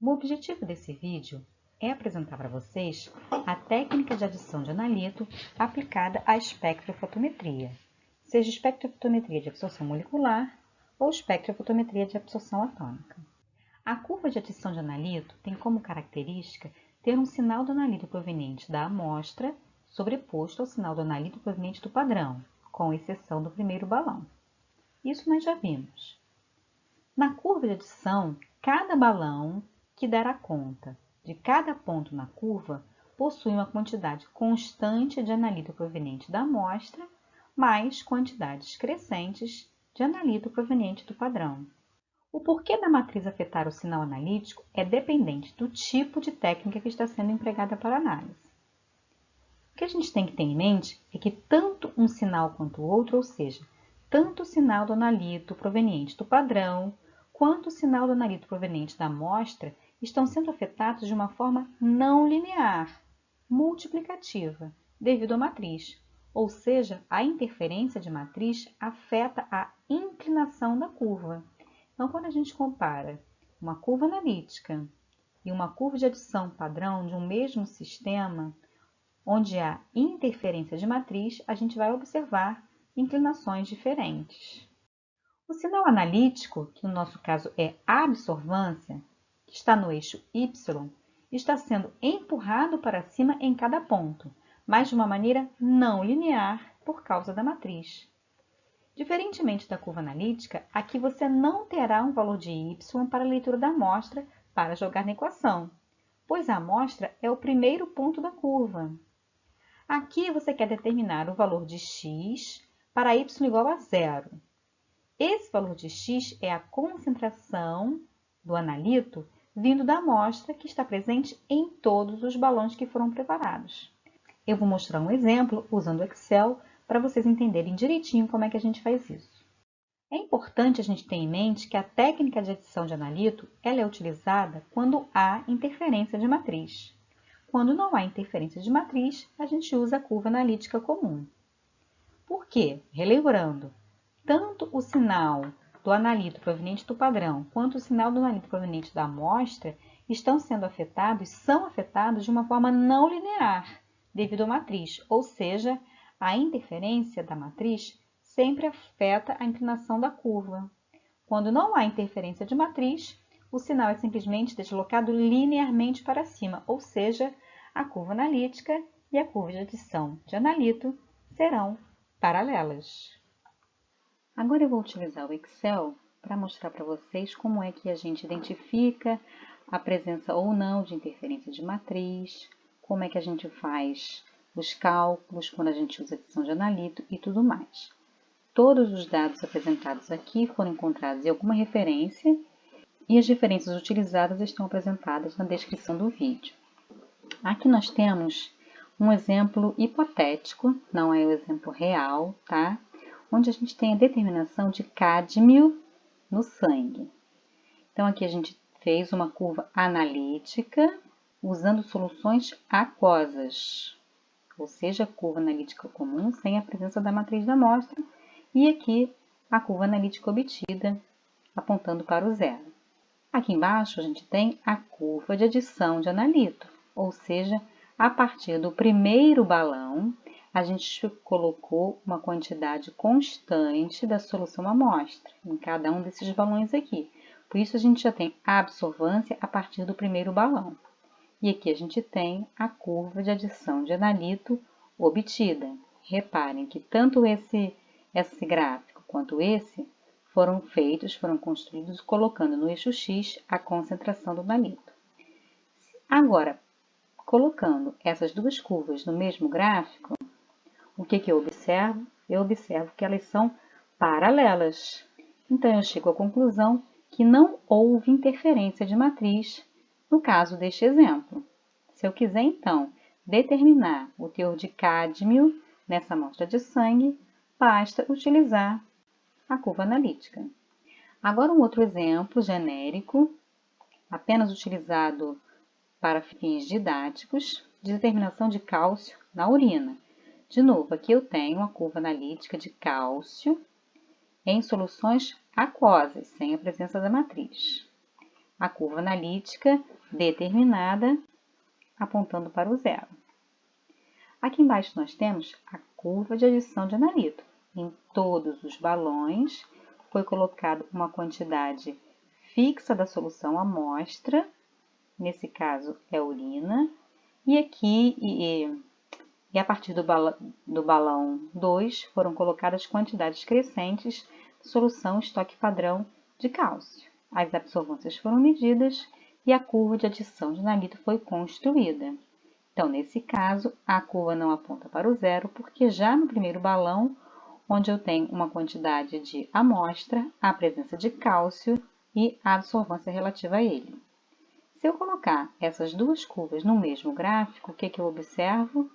O objetivo desse vídeo é apresentar para vocês a técnica de adição de analito aplicada à espectrofotometria, seja espectrofotometria de absorção molecular ou espectrofotometria de absorção atômica. A curva de adição de analito tem como característica ter um sinal do analito proveniente da amostra sobreposto ao sinal do analito proveniente do padrão, com exceção do primeiro balão. Isso nós já vimos. Na curva de adição, cada balão que dará conta de cada ponto na curva possui uma quantidade constante de analito proveniente da amostra, mais quantidades crescentes de analito proveniente do padrão. O porquê da matriz afetar o sinal analítico é dependente do tipo de técnica que está sendo empregada para análise. O que a gente tem que ter em mente é que tanto um sinal quanto o outro, ou seja, tanto o sinal do analito proveniente do padrão quanto o sinal do analito proveniente da amostra estão sendo afetados de uma forma não linear, multiplicativa, devido à matriz, ou seja, a interferência de matriz afeta a inclinação da curva. Então, quando a gente compara uma curva analítica e uma curva de adição padrão de um mesmo sistema, onde há interferência de matriz, a gente vai observar inclinações diferentes. O sinal analítico, que no nosso caso é a absorvância, que está no eixo Y, está sendo empurrado para cima em cada ponto, mas de uma maneira não linear por causa da matriz. Diferentemente da curva analítica, aqui você não terá um valor de y para a leitura da amostra para jogar na equação, pois a amostra é o primeiro ponto da curva. Aqui você quer determinar o valor de x para y igual a zero. Esse valor de x é a concentração do analito vindo da amostra que está presente em todos os balões que foram preparados. Eu vou mostrar um exemplo usando o Excel para vocês entenderem direitinho como é que a gente faz isso. É importante a gente ter em mente que a técnica de adição de analito ela é utilizada quando há interferência de matriz. Quando não há interferência de matriz, a gente usa a curva analítica comum. Por quê? Relembrando, tanto o sinal do analito proveniente do padrão quanto o sinal do analito proveniente da amostra estão sendo afetados e são afetados de uma forma não linear, devido à matriz, ou seja, a interferência da matriz sempre afeta a inclinação da curva. Quando não há interferência de matriz, o sinal é simplesmente deslocado linearmente para cima, ou seja, a curva analítica e a curva de adição de analito serão paralelas. Agora eu vou utilizar o Excel para mostrar para vocês como é que a gente identifica a presença ou não de interferência de matriz, como é que a gente faz os cálculos quando a gente usa adição de analito e tudo mais. Todos os dados apresentados aqui foram encontrados em alguma referência e as referências utilizadas estão apresentadas na descrição do vídeo. Aqui nós temos um exemplo hipotético, não é o exemplo real, tá? Onde a gente tem a determinação de cádmio no sangue. Então, aqui a gente fez uma curva analítica usando soluções aquosas, ou seja, curva analítica comum sem a presença da matriz da amostra, e aqui a curva analítica obtida apontando para o zero. Aqui embaixo a gente tem a curva de adição de analito, ou seja, a partir do primeiro balão, a gente colocou uma quantidade constante da solução amostra em cada um desses balões aqui. Por isso, a gente já tem a absorvância a partir do primeiro balão. E aqui a gente tem a curva de adição de analito obtida. Reparem que tanto esse gráfico quanto esse foram construídos colocando no eixo X a concentração do analito. Agora, colocando essas duas curvas no mesmo gráfico, o que eu observo? Eu observo que elas são paralelas. Então, eu chego à conclusão que não houve interferência de matriz no caso deste exemplo. Se eu quiser, então, determinar o teor de cádmio nessa amostra de sangue, basta utilizar a curva analítica. Agora, um outro exemplo genérico, apenas utilizado para fins didáticos, de determinação de cálcio na urina. De novo, aqui eu tenho a curva analítica de cálcio em soluções aquosas, sem a presença da matriz. a curva analítica determinada, apontando para o zero. Aqui embaixo nós temos a curva de adição de analito. Em todos os balões foi colocada uma quantidade fixa da solução amostra, nesse caso é urina, e aqui a partir do balão 2 foram colocadas quantidades crescentes de solução estoque padrão de cálcio. As absorvâncias foram medidas e a curva de adição de analito foi construída. Então, nesse caso, a curva não aponta para o zero, porque já no primeiro balão, onde eu tenho uma quantidade de amostra, a presença de cálcio e a absorvância relativa a ele. Se eu colocar essas duas curvas no mesmo gráfico, o que eu observo?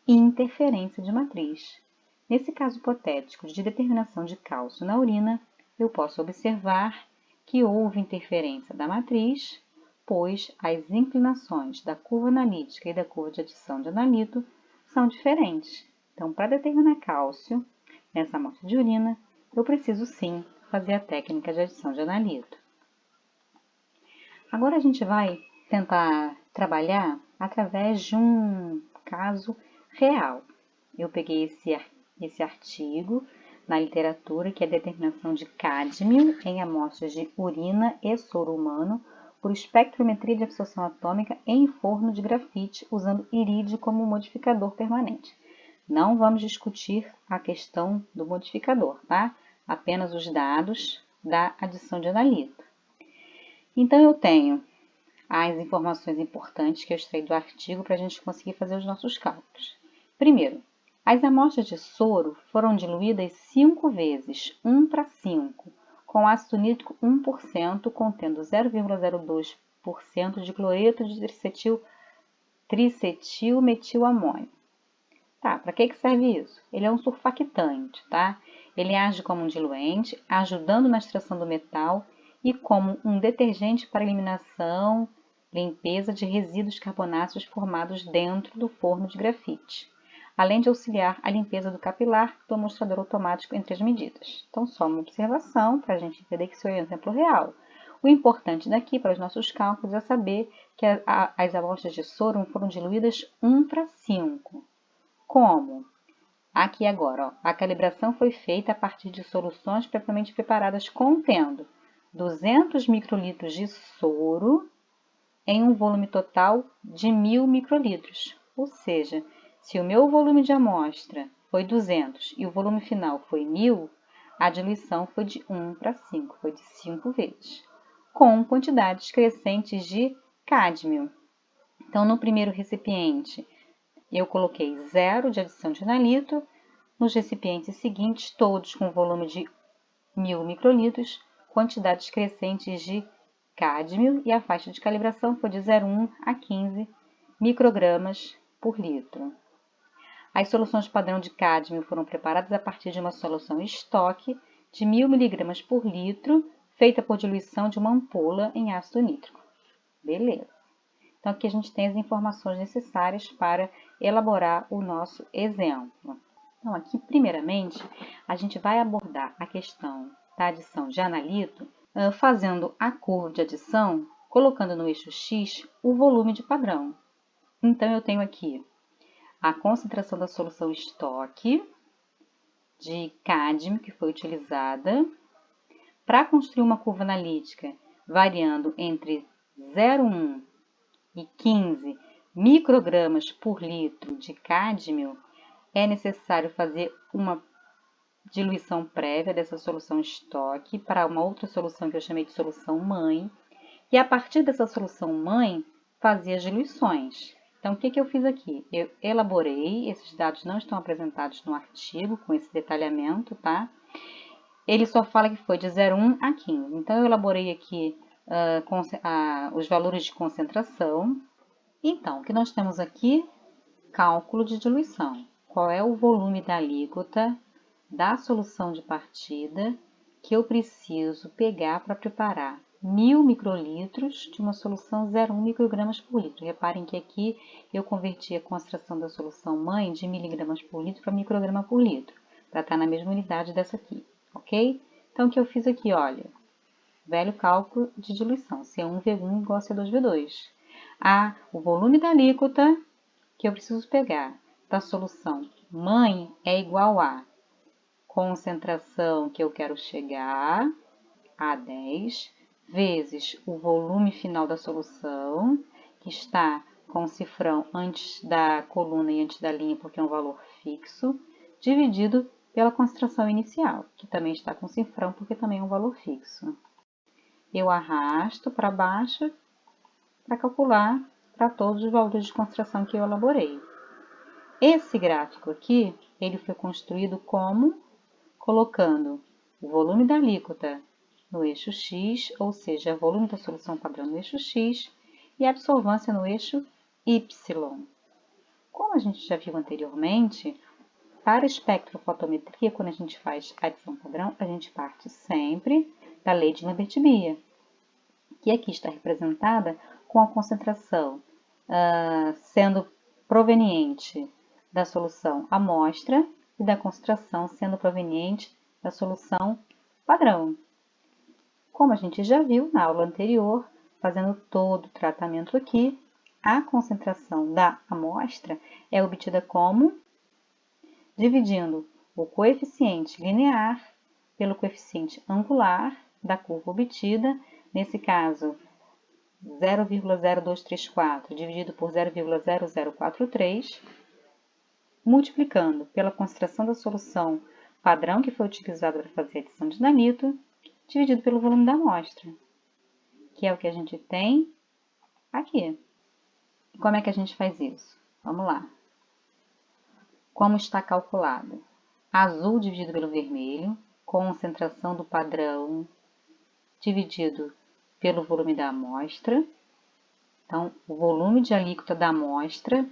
Interferência de matriz. Nesse caso hipotético de determinação de cálcio na urina, eu posso observar que houve interferência da matriz, pois as inclinações da curva analítica e da curva de adição de analito são diferentes. Então, para determinar cálcio nessa amostra de urina, eu preciso sim fazer a técnica de adição de analito. Agora a gente vai tentar trabalhar através de um caso real. Eu peguei esse artigo na literatura, que é a determinação de cádmio em amostras de urina e soro humano por espectrometria de absorção atômica em forno de grafite, usando irídio como modificador permanente. Não vamos discutir a questão do modificador, tá? Apenas os dados da adição de analito. Então, eu tenho as informações importantes que eu extraí do artigo para a gente conseguir fazer os nossos cálculos. Primeiro, as amostras de soro foram diluídas 5 vezes, 1:5, com ácido nítrico 1%, contendo 0,02% de cloreto de tricetilmetilamônio. Tá, para que serve isso? Ele é um surfactante, tá? Ele age como um diluente, ajudando na extração do metal e como um detergente para eliminação, limpeza de resíduos carbonáceos formados dentro do forno de grafite, além de auxiliar a limpeza do capilar do amostrador automático entre as medidas. Então, só uma observação para a gente entender que isso é um exemplo real. O importante daqui para os nossos cálculos é saber que as amostras de soro foram diluídas 1:5. Como? Aqui agora, ó, a calibração foi feita a partir de soluções previamente preparadas contendo 200 microlitros de soro em um volume total de 1000 microlitros. Ou seja, se o meu volume de amostra foi 200 e o volume final foi 1000, a diluição foi de 1:5, foi de 5 vezes, com quantidades crescentes de cádmio. Então, no primeiro recipiente, eu coloquei 0 de adição de analito, nos recipientes seguintes, todos com volume de 1000 microlitros, quantidades crescentes de cádmio, e a faixa de calibração foi de 0,1 a 15 microgramas por litro. As soluções padrão de cádmio foram preparadas a partir de uma solução estoque de 1000 mg por litro, feita por diluição de uma ampola em ácido nítrico. Beleza. Então, aqui a gente tem as informações necessárias para elaborar o nosso exemplo. Então, aqui, primeiramente, a gente vai abordar a questão da adição de analito, fazendo a curva de adição, colocando no eixo X o volume de padrão. Então, eu tenho aqui a concentração da solução estoque de cádmio que foi utilizada para construir uma curva analítica variando entre 0,1 e 15 microgramas por litro de cádmio. É necessário fazer uma diluição prévia dessa solução estoque para uma outra solução que eu chamei de solução mãe, e a partir dessa solução mãe fazer as diluições. Então, o que eu fiz aqui? Eu elaborei, esses dados não estão apresentados no artigo com esse detalhamento, tá? Ele só fala que foi de 0,1 a 15. Então, eu elaborei aqui os valores de concentração. Então, o que nós temos aqui? Cálculo de diluição. Qual é o volume da alíquota da solução de partida que eu preciso pegar para preparar 1000 microlitros de uma solução 0,1 microgramas por litro. Reparem que aqui eu converti a concentração da solução mãe de miligramas por litro para micrograma por litro, para estar na mesma unidade dessa aqui, ok? Então, o que eu fiz aqui, olha, Velho cálculo de diluição, C1V1 igual a C2V2. O volume da alíquota que eu preciso pegar da solução mãe é igual a concentração que eu quero chegar, a 10, vezes o volume final da solução, que está com o cifrão antes da coluna e antes da linha, porque é um valor fixo, dividido pela concentração inicial, que também está com cifrão, porque também é um valor fixo. Eu arrasto para baixo para calcular para todos os valores de concentração que eu elaborei. Esse gráfico aqui, ele foi construído como colocando o volume da alíquota no eixo X, ou seja, o volume da solução padrão no eixo X, e a absorvância no eixo Y. Como a gente já viu anteriormente, para espectrofotometria, quando a gente faz adição padrão, a gente parte sempre da lei de Lambert-Beer, que aqui está representada com a concentração sendo proveniente da solução amostra e da concentração sendo proveniente da solução padrão. Como a gente já viu na aula anterior, fazendo todo o tratamento aqui, a concentração da amostra é obtida como dividindo o coeficiente linear pelo coeficiente angular da curva obtida, nesse caso 0,0234 dividido por 0,0043, multiplicando pela concentração da solução padrão que foi utilizada para fazer a adição de nanito, dividido pelo volume da amostra, que é o que a gente tem aqui. E como é que a gente faz isso? Vamos lá. Como está calculado? Azul dividido pelo vermelho, concentração do padrão dividido pelo volume da amostra. Então, o volume de alíquota da amostra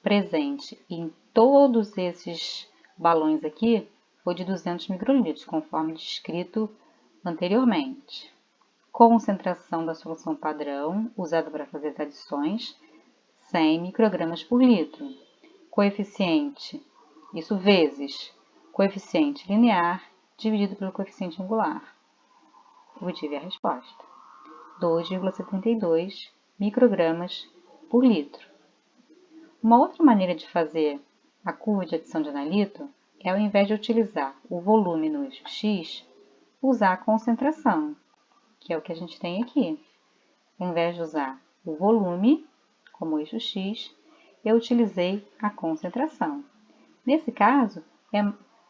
presente em todos esses balões aqui foi de 200 microlitros, conforme descrito anteriormente. Concentração da solução padrão, usada para fazer as adições, 100 microgramas por litro. Coeficiente, isso vezes coeficiente linear dividido pelo coeficiente angular. Obtive a resposta. 2,72 microgramas por litro. Uma outra maneira de fazer a curva de adição de analito é, ao invés de utilizar o volume no eixo X, usar a concentração, que é o que a gente tem aqui. Ao invés de usar o volume como eixo X, eu utilizei a concentração. Nesse caso, é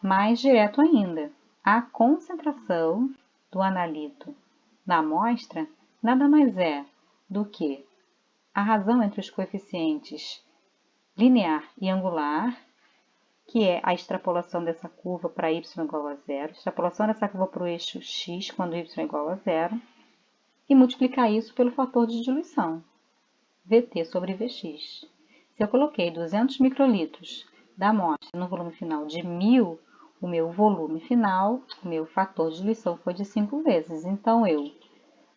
mais direto ainda. A concentração do analito na amostra nada mais é do que a razão entre os coeficientes linear e angular, que é a extrapolação dessa curva para y igual a zero, extrapolação dessa curva para o eixo x quando y é igual a zero, e multiplicar isso pelo fator de diluição, Vt sobre Vx. Se eu coloquei 200 microlitros da amostra no volume final de 1000, o meu volume final, o meu fator de diluição foi de 5 vezes. Então, eu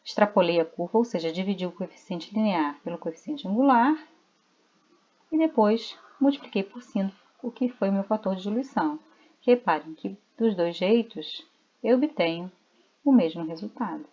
extrapolei a curva, ou seja, dividi o coeficiente linear pelo coeficiente angular, e depois multipliquei por 5, o que foi o meu fator de diluição. Reparem que dos dois jeitos eu obtenho o mesmo resultado.